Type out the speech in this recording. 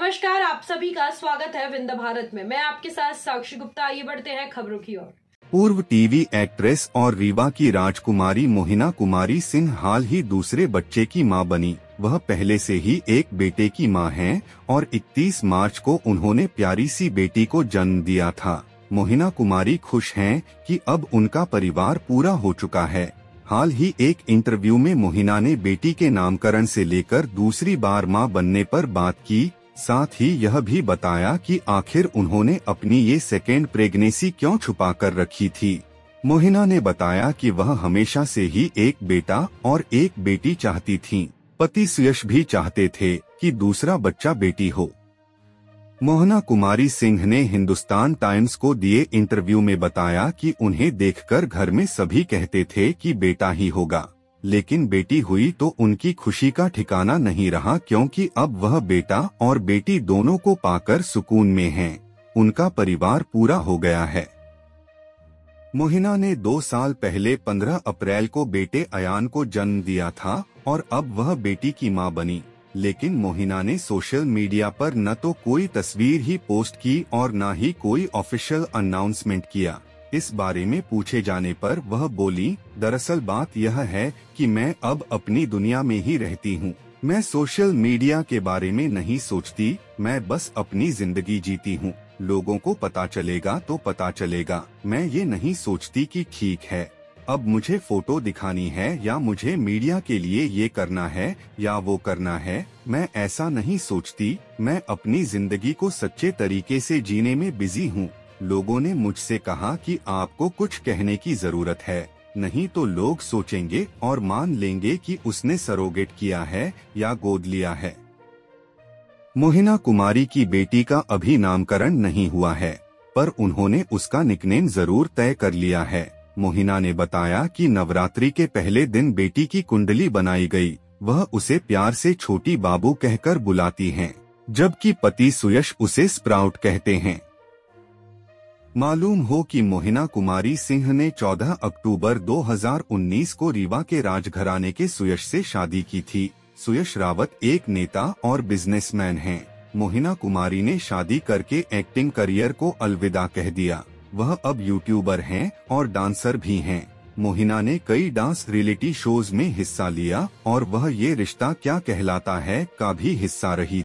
नमस्कार, आप सभी का स्वागत है विंध्य भारत में। मैं आपके साथ साक्षी गुप्ता। आइए बढ़ते हैं खबरों की ओर। पूर्व टीवी एक्ट्रेस और रीवा की राजकुमारी मोहिना कुमारी सिंह हाल ही दूसरे बच्चे की मां बनी। वह पहले से ही एक बेटे की मां हैं और 31 मार्च को उन्होंने प्यारी सी बेटी को जन्म दिया था। मोहिना कुमारी खुश हैं कि अब उनका परिवार पूरा हो चुका है। हाल ही एक इंटरव्यू में मोहिना ने बेटी के नामकरण से लेकर दूसरी बार मां बनने पर बात की। साथ ही यह भी बताया कि आखिर उन्होंने अपनी ये सेकेंड प्रेगनेंसी क्यों छुपा कर रखी थी। मोहिना ने बताया कि वह हमेशा से ही एक बेटा और एक बेटी चाहती थीं। पति सुयश भी चाहते थे कि दूसरा बच्चा बेटी हो। मोहिना कुमारी सिंह ने हिंदुस्तान टाइम्स को दिए इंटरव्यू में बताया कि उन्हें देखकर घर में सभी कहते थे कि बेटा ही होगा, लेकिन बेटी हुई तो उनकी खुशी का ठिकाना नहीं रहा, क्योंकि अब वह बेटा और बेटी दोनों को पाकर सुकून में हैं। उनका परिवार पूरा हो गया है। मोहिना ने 2 साल पहले 15 अप्रैल को बेटे अयान को जन्म दिया था और अब वह बेटी की मां बनी। लेकिन मोहिना ने सोशल मीडिया पर न तो कोई तस्वीर ही पोस्ट की और न ही कोई ऑफिशियल अनाउंसमेंट किया। इस बारे में पूछे जाने पर वह बोली, दरअसल बात यह है कि मैं अब अपनी दुनिया में ही रहती हूँ। मैं सोशल मीडिया के बारे में नहीं सोचती, मैं बस अपनी जिंदगी जीती हूँ। लोगों को पता चलेगा तो पता चलेगा। मैं ये नहीं सोचती कि ठीक है, अब मुझे फोटो दिखानी है या मुझे मीडिया के लिए ये करना है या वो करना है। मैं ऐसा नहीं सोचती। मैं अपनी जिंदगी को सच्चे तरीके से जीने में बिजी हूँ। लोगों ने मुझसे कहा कि आपको कुछ कहने की जरूरत है, नहीं तो लोग सोचेंगे और मान लेंगे कि उसने सरोगेट किया है या गोद लिया है। मोहिना कुमारी की बेटी का अभी नामकरण नहीं हुआ है, पर उन्होंने उसका निकनेम जरूर तय कर लिया है। मोहिना ने बताया कि नवरात्रि के पहले दिन बेटी की कुंडली बनाई गई। वह उसे प्यार से छोटी बाबू कहकर बुलाती हैं, जबकि पति सुयश उसे स्प्राउट कहते हैं। मालूम हो कि मोहिना कुमारी सिंह ने 14 अक्टूबर 2019 को रीवा के राजघराने के सुयश से शादी की थी। सुयश रावत एक नेता और बिजनेसमैन हैं। मोहिना कुमारी ने शादी करके एक्टिंग करियर को अलविदा कह दिया। वह अब यूट्यूबर हैं और डांसर भी हैं। मोहिना ने कई डांस रियलिटी शोज में हिस्सा लिया और वह ये रिश्ता क्या कहलाता है का भी हिस्सा रही।